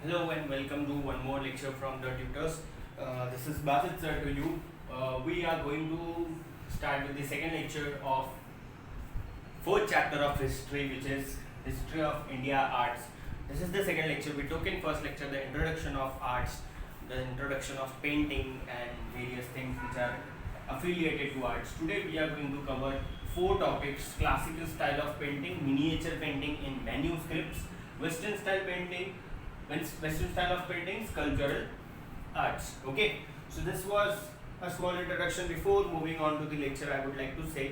Hello and welcome to one more lecture from the tutors. This is Basit sir to you. We are going to start with the second lecture of fourth chapter of history, which is history of India arts. This is the second lecture. We took in first lecture the introduction of arts, the introduction of painting and various things which are affiliated to arts. Today we are going to cover four topics: classical style of painting, miniature painting in manuscripts, Western style painting, Western style of painting, sculptural arts. Okay, so this was a small introduction. Before moving on to the lecture, I would like to say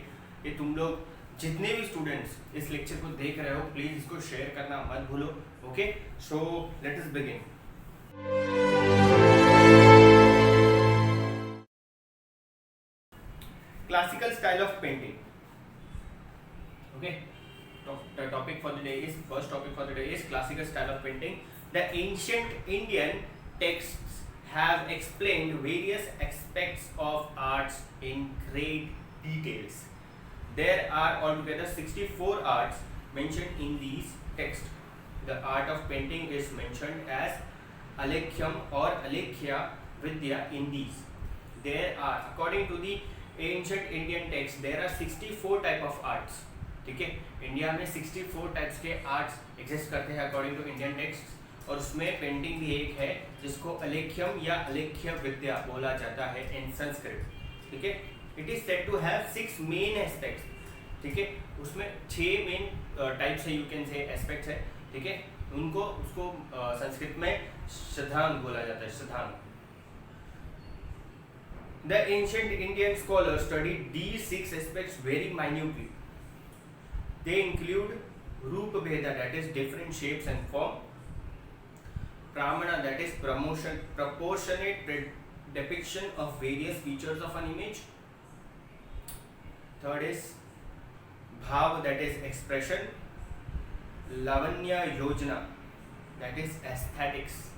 कि तुम लोग जितने भी students इस lecture को देख रहे हो प्लीज इसको शेयर करना मत भूलो. Okay, so let us begin. Classical style of painting. Okay, the topic for the day is first topic for the day is classical style of painting. The ancient Indian texts have explained various aspects of arts in great details. There are altogether 64 arts mentioned in these texts. The art of painting is mentioned as Alekyam or Alekhya Vidya in these. There are, according to the ancient Indian text, there are 64 type of arts. ठीक है, India में 64 types के arts exist करते हैं according to Indian text, और उसमें painting भी एक है जिसको अलेख्यम या अलेख्य विद्या बोला जाता है इन संस्कृत. ठीक है, it is said to have 6 main aspects. ठीक है, उसमें 6 मेन टाइप्स है, यू कैन से एस्पेक्ट्स है. ठीक है, उनको उसको संस्कृत में शतांग बोला जाता है, शतांग. The ancient Indian scholars studied these 6 aspects very minutely. They include Rupa Bheda, that is different shapes and form, Pramana, that is proportionate depiction of various features of an image. Third is Bhav, that is expression, Lavanya Yojana, that is aesthetics,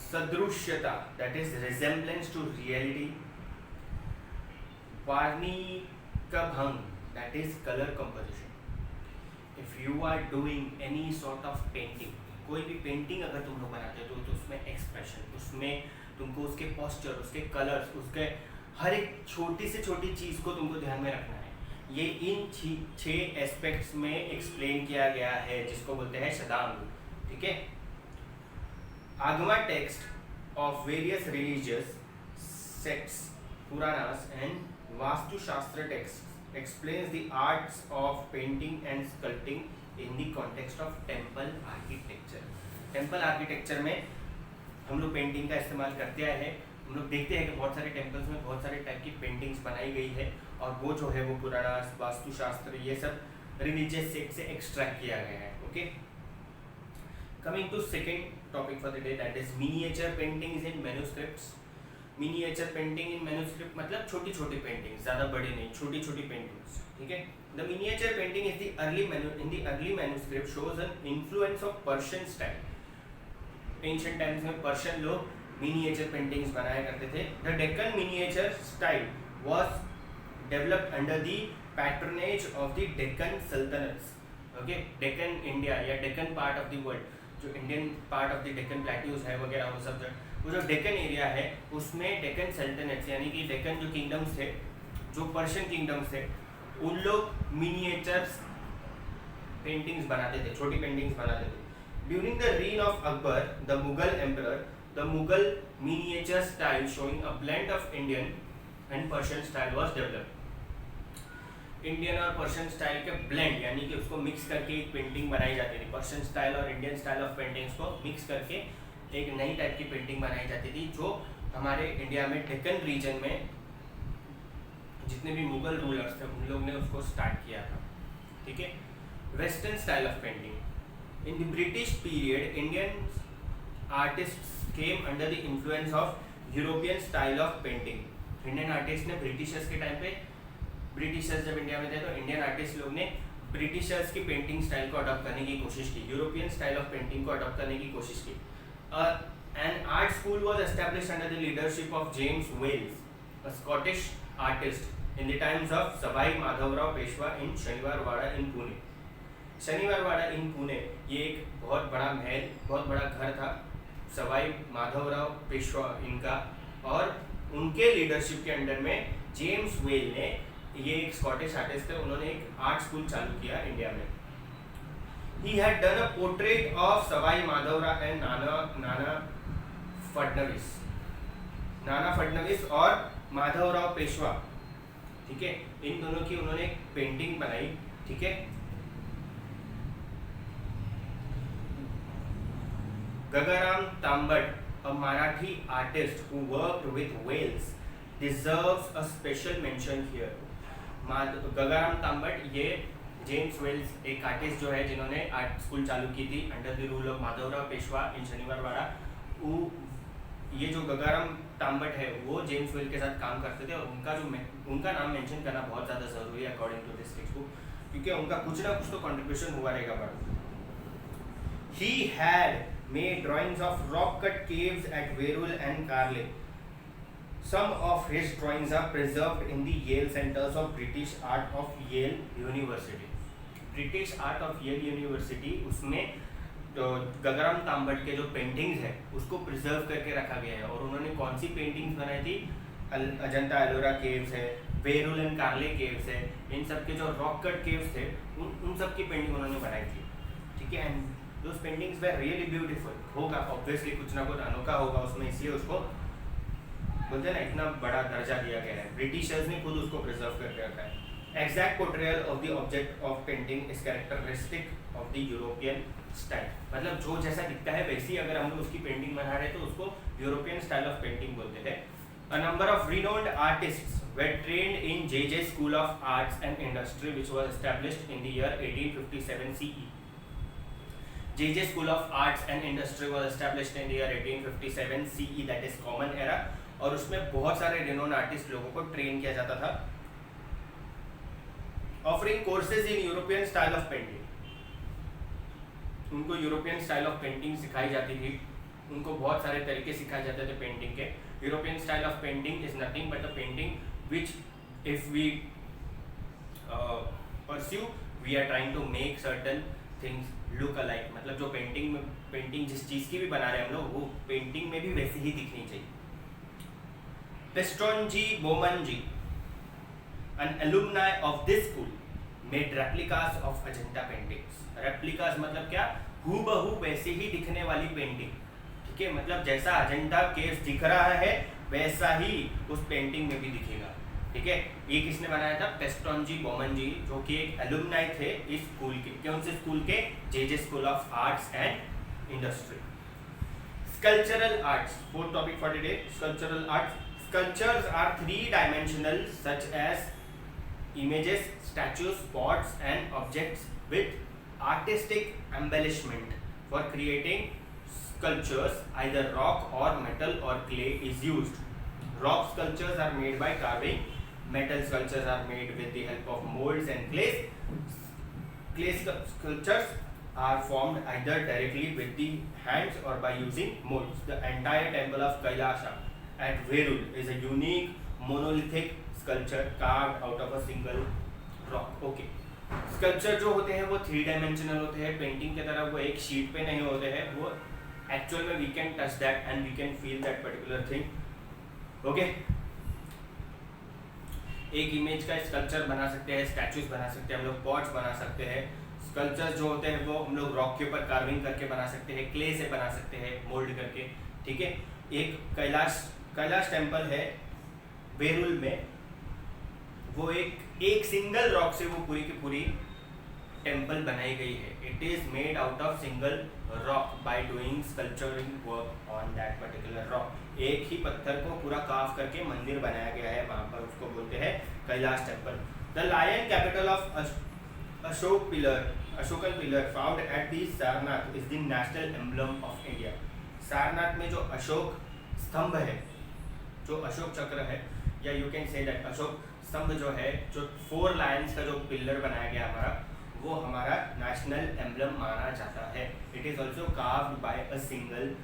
Sadrushyata, that is resemblance to reality, Varnikabhang, that is color composition. If you are doing any sort of painting, कोई भी painting अगर तुम लोग बनाते हो तो उसमें expression, उसमें तुमको उसके पोस्चर, उसके कलर्स, उसके हर एक छोटी से छोटी चीज़ को तुमको ध्यान में रखना है. ये इन 6 एस्पेक्ट्स में एक्सप्लेन किया गया है जिसको बोलते हैं शतांग. ठीक है, Agama text of various religious sects, Puranas and Vastushastra text explains the arts of painting and sculpting in the context of temple architecture. Temple architecture में हम लोग पेंटिंग का इस्तेमाल करते आए हैं. हम लोग देखते हैं कि बहुत सारे टेम्पल्स में बहुत सारे टाइप की पेंटिंग्स बनाई गई है, और वो जो है वो पुराणास, वास्तुशास्त्र, ये सब रिलीजियस सेक्ट से एक्सट्रैक्ट किया गया है. Okay, coming to second topic for the day, that is miniature paintings in manuscripts. Miniature painting in manuscript मतलब छोटी छोटी पेंटिंग्स, ज़्यादा बड़ी नहीं, छोटी छोटी पेंटिंग्स. ठीक है, the miniature painting is the early manuscript shows an influence of Persian style. Ancient times में पर्शियन लोग मिनिएचर पेंटिंग्स बनाया करते थे. The Deccan miniature style was developed under the patronage of the Deccan sultanates. Okay, Deccan India या Deccan part of the world, जो Indian part of the Deccan plateaus है वगैरह, वो सब वो जो डेक्कन एरिया है उसमें डेक्कन सल्तनट्स यानी कि डेक्कन जो किंगडम्स थे, जो पर्शियन किंगडम्स थे, उन लोग मिनिएचर्स पेंटिंग्स बनाते थे, छोटी पेंटिंग्स बनाते थे. During the reign of Akbar the Mughal emperor, the Mughal miniature style showing a blend of Indian and Persian style was developed. Indian और पर्शियन स्टाइल के ब्लेंड यानी कि उसको मिक्स करके एक पेंटिंग बनाई जाती थी. पर्शियन स्टाइल और इंडियन स्टाइल ऑफ पेंटिंग्स को मिक्स करके एक नई टाइप की पेंटिंग बनाई जाती थी, जो हमारे इंडिया में डेक्कन रीजन में जितने भी मुगल रूलर्स थे उन लोग ने उसको स्टार्ट किया था. ठीक है, western style of painting. In the British period Indian artists came under the influence of European style of painting. Indian artist ने ब्रिटिशर्स के टाइम पे, ब्रिटिशर्स जब इंडिया में थे तो इंडियन आर्टिस्ट लोग ने ब्रिटिशर्स की पेंटिंग स्टाइल को अडॉप्ट करने की कोशिश की, यूरोपियन स्टाइल ऑफ पेंटिंग को अडॉप्ट करने की कोशिश की. An art school was established under the leadership of James Wales, a Scottish artist, in the times of Savai Madhavrao Peshwa in Shaniwar Wada in Pune. शनिवार वाड़ा इन पुणे, ये एक बहुत बड़ा महल, बहुत बड़ा घर था सवाई माधवराव पेशवा इनका, और उनके लीडरशिप के अंडर में जेम्स वेल ने, ये एक स्कॉटिश आर्टिस्ट थे, उन्होंने एक आर्ट स्कूल चालू किया इंडिया में. He had done a portrait of Sawai Madhavrao and Nana Phadnavis और माधवराव पेशवा. ठीक है, इन दोनों की उन्होंने एक पेंटिंग बनाई. ठीक है, गगाराम तांबट, a Marathi artist who worked with whales, deserves a special mention here. Gagaram तांबट, ये जेम्स वेल्स एक आर्टिस्ट जो है जिन्होंने आर्ट स्कूल चालू की थी under the rule of Madhavrao Peshwa in Shaniwar Wada. ये जो गगाराम तांबट है वो जेम्स वेल के साथ काम करते थे, और उनका नाम मेंशन करना बहुत ज़्यादा ज़रूरी है according to this textbook, क्योंकि उनका कुछ ना कुछ तो कंट्रीब्यूशन हुआ रहेगा. But he had made drawings of rock cut caves at Verul and Carle. Some of his drawings are preserved in the Yale Centers of British Art of Yale University. British Art of Yale University, उसमें तो गगराम तांबट के जो paintings है उसको preserve करके रखा गया है. और उन्होंने कौन सी पेंटिंग्स बनाई थी? अजंता एलोरा केव्स है, वेरुल एंड कार्ले केव्स है, इन सब के जो रॉक कट केव्स थे उन सब की पेंटिंग उन्होंने बनाई थी. ठीक है, and those paintings were really beautiful. होगा ऑब्वियसली कुछ ना कुछ अनोखा होगा उसमें, इसलिए उसको बोलते हैं ना इतना बड़ा दर्जा दिया गया है. ब्रिटिशर्स ने खुद उसको प्रिजर्व करके रखा है. Exact portrayal of the object of painting is characteristic of the European style. मतलब जो जैसा दिखता है वैसी अगर हम लोग उसकी पेंटिंग बना रहे हैं तो उसको यूरोपियन स्टाइल ऑफ पेंटिंग बोलते हैं. A number of renowned artists were trained in J.J. School of Arts and Industry, which was established in the year 1857 CE. J.J. School of Arts and Industry was established in the year 1857 CE, that is Common Era. और उसमें बहुत सारे renowned artist लोगों को train किया जाता था, offering courses in European style of painting. उनको यूरोपियन स्टाइल ऑफ पेंटिंग सिखाई जाती थी, उनको बहुत सारे तरीके सिखाए जाते थे पेंटिंग के. European style of painting is nothing but a painting which if we pursue we are trying to make certain things look alike. मतलब जो पेंटिंग जिस चीज़ की भी बना रहे हैं हम लोग, वो पेंटिंग में भी वैसे ही दिखनी चाहिए. पेस्ट्रोनजी Bomanji, an alumni of this school, made replicas of Ajanta paintings. Replicas मतलब क्या? हूबहू वैसे ही दिखने वाली पेंटिंग. ठीक है, मतलब जैसा अजंता केव्स दिख रहा है वैसा ही उस पेंटिंग में भी दिखेगा. ठीक है, ये किसने बनाया था? पेस्ट्रोनजी बोमनजी, जो कि एक एलुमनाई थे इस स्कूल के. कौन से स्कूल के? JJ school of arts and industry. Sculptural arts, fourth topic for today, sculptural arts. Sculptures are three-dimensional, such as images, statues, pots, and objects with artistic embellishment. For creating sculptures, either rock or metal or clay is used. Rock sculptures are made by carving. Metal sculptures are made with the help of molds and clays. Clay sculptures are formed either directly with the hands or by using molds. The entire temple of Kailasa at Verul is a unique monolithic sculpture carved out of a single rock. Okay. Sculpture जो होते हैं वो 3 dimensional होते हैं, painting की तरह वो एक शीट पे नहीं होते हैं, वो एक्चुअल में we can touch that and we can feel that particular thing. Okay, एक इमेज का स्कल्पचर बना सकते हैं, स्टैचूज बना सकते हैं हम लोग, पॉट्स बना सकते हैं. स्कल्पचर जो होते हैं वो हम लोग रॉक के ऊपर कार्विंग करके बना सकते हैं, क्ले से बना सकते हैं, मोल्ड करके. ठीक है, एक कैलाश टेम्पल है वेरुल में, वो एक सिंगल रॉक से वो पूरी की पूरी टेम्पल बनाई गई है. It is made out of single rock by doing sculpturing work on that particular rock. एक ही पत्थर को पूरा काफ करके मंदिर बनाया गया है वहां पर, उसको बोलते हैं Kailash temple. The lion capital of Ashokan pillar found at the Sarnath is the national emblem of India. Sarnath में जो अशोक स्तंभ है, जो अशोक चक्र है, या you can say that Ashok स्तंभ जो है, जो 4 लायंस का जो पिलर बनाया गया हमारा, वो हमारा नेशनल एम्बलम माना जाता है. It is also carved by a single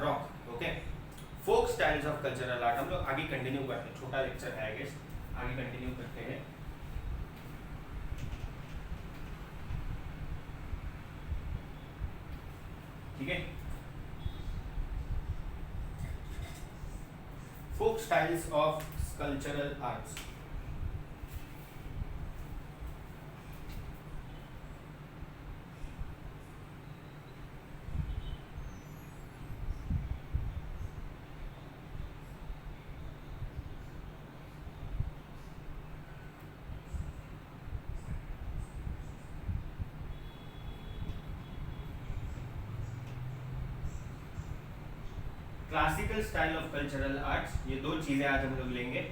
rock. Okay, folk styles of cultural art हम लोग आगे कंटिन्यू करते हैं, छोटा लेक्चर है आई गेस, आगे कंटिन्यू करते हैं. ठीक है। Folk styles of sculptural arts. Classical style of cultural arts, ये दो चीजें आज हम लोग लेंगे।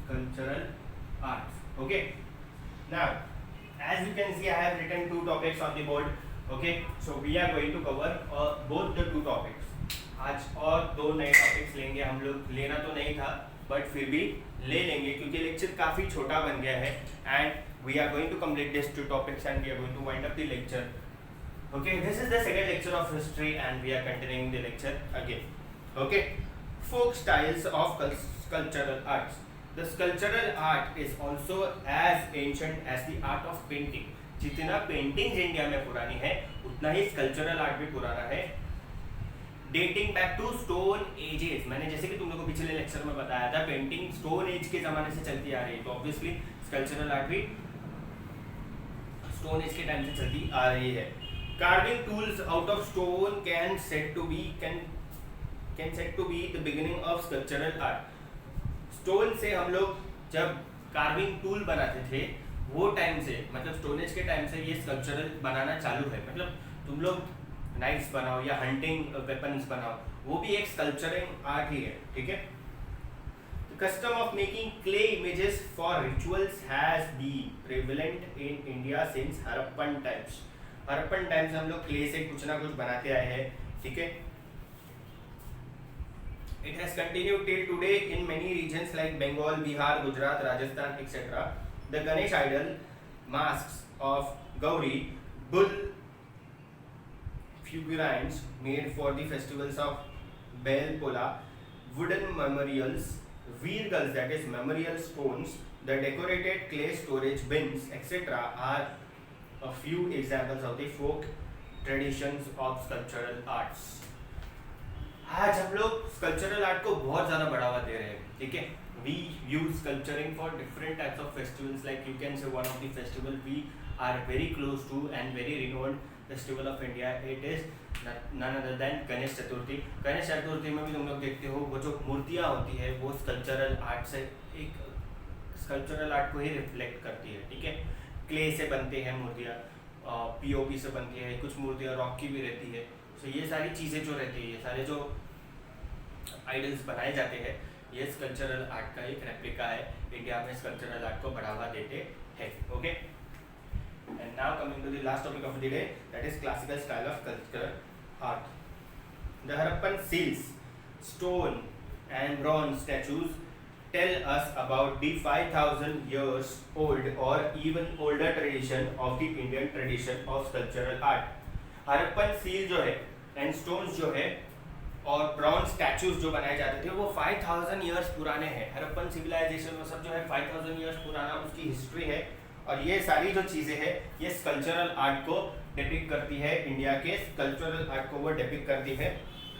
Cultural arts. Okay. Now, as you can see, I have written two topics on the board. Okay. So we are going to cover both the two topics. आज और दो नए टॉपिक्स लेंगे हम लोग। लेना तो नहीं था बट फिर भी ले लेंगे क्योंकि लेक्चर काफ़ी छोटा बन गया है and we are going to complete this two topics and we are going to wind up the lecture. Okay, this is the second lecture of history and we are continuing the lecture again. Okay, folk styles of sculptural arts. The sculptural art is also as ancient as the art of painting. जितना painting India में पुरानी है उतना ही sculptural art भी पुराना है। Dating back to stone ages, मैंने जैसे कि तुम लोगों को पिछले लेक्चर में बताया था पेंटिंग स्टोन एज के ज़माने से चलती आ रही है, तो ऑब्वियसली स्कल्पचरल आर्ट भी स्टोन एज के टाइम से चलती आ रही है। Carving tools out of stone can said to be the beginning of sculptural art. Stone से हम लोग जब कार्विंग टूल बनाते थे वो टाइम से, मतलब स्टोन एज के टाइम से ये स्कल्पचरल बनाना चालू है। मतलब तुम लोग नाइफ्स बनाओ या हंटिंग वेपन्स बनाओ, वो भी एक स्कल्पचरिंग आर्ट ही है, ठीक है। The custom of making clay images for rituals has been prevalent in India since Harappan times. Harappan time से हम लोग क्ले से कुछ ना कुछ बनाते आए हैं, ठीक है। It has continued till today in many regions like Bengal, Bihar, Gujarat, Rajasthan, etc. The Ganesh idol, masks of Gauri, bull figurines made for the festivals of Belpola, wooden memorials, virgals, that is memorial stones, the decorated clay storage bins, etc. are a few examples of the folk traditions of sculptural arts. आज हम लोग sculptural art को बहुत ज़्यादा बढ़ावा दे रहे हैं, ठीक है। We use sculpturing for different types of festivals, like you can say one of the festival we are very close to and very renowned festival of India. It is none other than Ganesh Chaturthi. Ganesh Chaturthi में भी तुम लोग देखते हो वो जो मूर्तियाँ होती है वो स्कल्पचरल आर्ट से एक स्कल्पचरल आर्ट को ही रिफ्लेक्ट करती है, ठीक है। क्ले से बनते हैं मूर्तियाँ, पीओपी से बनती है, कुछ मूर्तियाँ रॉक की भी रहती है। तो ये सारी चीज़ें जो रहती है, ये सारे जो आइडल्स बनाए जाते हैं, ये स्कल्पचरल आर्ट का एक रेप्लिका है। इंडिया में स्कल्पचरल आर्ट को बढ़ावा देते हैं। Okay, and now coming to the last topic of the day, that is classical style of sculptural art. The Harappan seals, stone and bronze statues tell us about the 5,000 years old or even older tradition of the Indian tradition of sculptural art. Harappan seal जो है and stones जो है और bronze statues जो बनाए जाते थे वो 5,000 ईयर्स पुराने हैं। हड़प्पन सिविलाइजेशन में सब जो है 5,000 ईयर्स पुराना उसकी हिस्ट्री है और ये सारी जो चीज़ें हैं ये स्कल्पचरल आर्ट को डिपिक्ट करती है, इंडिया के स्कल्पचरल आर्ट को वो डिपिक्ट करती है,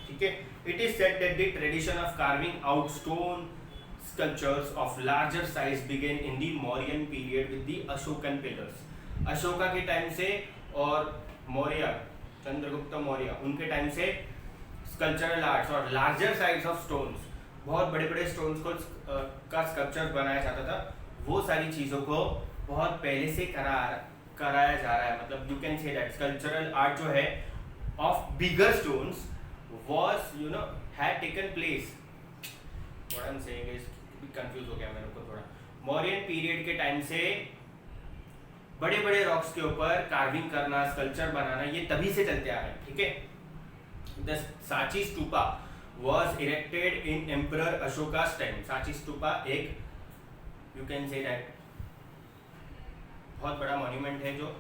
ठीक है। It is said that the tradition of carving out stone sculptures of larger size began in the Mauryan period with the Ashokan pillars. Ashoka के टाइम से और मौर्य, चंद्रगुप्त मौर्य, उनके टाइम से स्कल्पचरल आर्ट्स और लार्जर साइज ऑफ स्टोन्स, बहुत बड़े बड़े stones को का स्कल्पचर बनाया जाता था। वो सारी चीज़ों को बहुत पहले से कराया जा रहा है। मतलब you can say that sculptural art जो है of bigger stones was had taken place. What I am saying is confuse हो गया मेरे को थोड़ा। मौर्यन पीरियड के टाइम से बड़े बड़े रॉक्स के ऊपर कार्विंग करना, स्कल्पचर बनाना, ये तभी से चलते आ रहे हैं, ठीक है। The Sanchi stupa was erected in emperor Ashoka's time. Sanchi stupa एक यू कैन से दैट बहुत बड़ा मॉन्यूमेंट है जो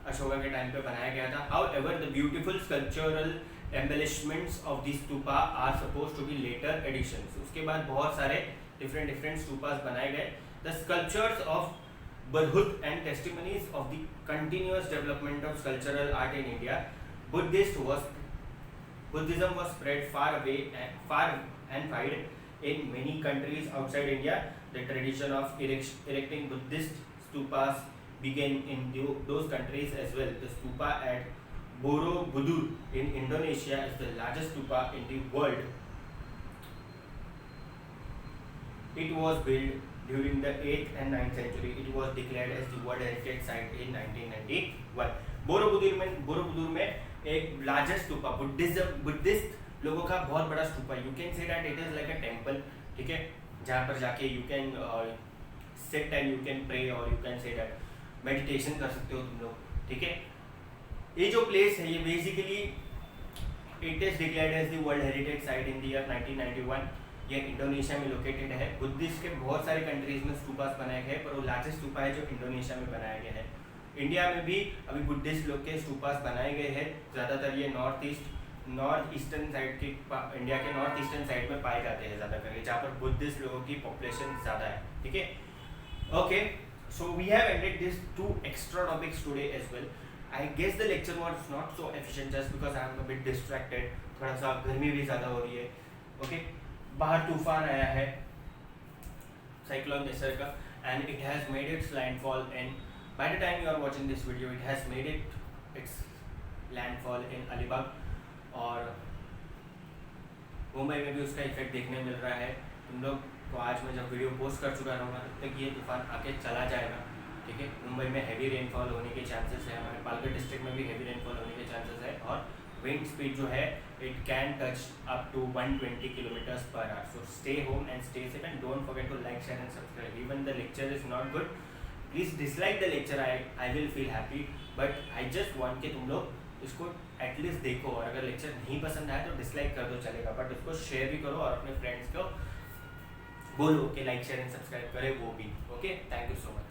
अशोका के टाइम पे बनाया गया था. However, the beautiful sculptural embellishments of the stupa are supposed to be later additions. उसके बाद बहुत सारे different stupas बनाए गए. The sculptures of Barhut and testimonies of the continuous development of sculptural art in India. Buddhism was spread far and wide in many countries outside India. The tradition of erecting Buddhist stupas began in those countries as well. The stupa at Borobudur in Indonesia is the largest stupa in the world. It was built during the 8th and 9th century. It was declared as the World Heritage Site in 1991. Borobudur में एक largest stupa Buddhist लोगों का बहुत बड़ा stupa. You can say that it is like a temple. ठीक है, जहाँ पर जाके you can sit and you can pray और you can say that meditation कर सकते हो तुम लोग. ठीक है, ये जो प्लेस है ये basically it is declared as the world heritage site in the year 1991. ये इंडोनेशिया में लोकेटेड है. बुद्धिस्ट के बहुत सारे कंट्रीज में स्तूपास बनाए गए पर वो लार्जेस्ट स्तूपा है जो इंडोनेशिया में बनाया गया है. इंडिया में भी अभी बुद्धिस्ट लोग के स्तूपास बनाए गए हैं. ज़्यादातर ये नॉर्थ ईस्टर्न साइड के इंडिया के नॉर्थ ईस्टर्न साइड में पाए जाते हैं ज़्यादा करके, जहाँ पर बुद्धिस्ट लोगों की पॉपुलेशन ज़्यादा है. ठीक है, okay, so we have ended this 2 extra topics today as well. I guess the lecture was not so efficient just because I am a bit distracted. थोड़ा सा गर्मी भी ज़्यादा हो रही है. ओके, बाहर तूफान आया है साइक्लोन नेसर का and it has made its landfall and by the time you are watching this video it has made its landfall in Alibag और मुंबई में भी उसका इफेक्ट देखने मिल रहा है. तुम लोग को आज मैं जब वीडियो पोस्ट कर चुका रहूँगा तब तक ये तूफान आके चला जाएगा. ठीक है, मुंबई में हैवी रेनफॉल होने के चांसेस है. हमारे पालघर डिस्ट्रिक्ट में भी हैवी रेनफॉल होने के चांसेस है और विंड स्पीड जो है it can touch up to 120 kilometres per hour. So stay home and stay safe and don't forget to like share and subscribe. Even the lecture is not good, please dislike the lecture. I will feel happy but I just want कि तुम लोग इसको at least देखो और अगर lecture नहीं पसंद आए तो डिसलाइक कर दो चलेगा, बट उसको शेयर भी करो और अपने फ्रेंड्स को बोलो कि लाइक शेयर एंड सब्सक्राइब करें वो भी. Okay, thank you so much.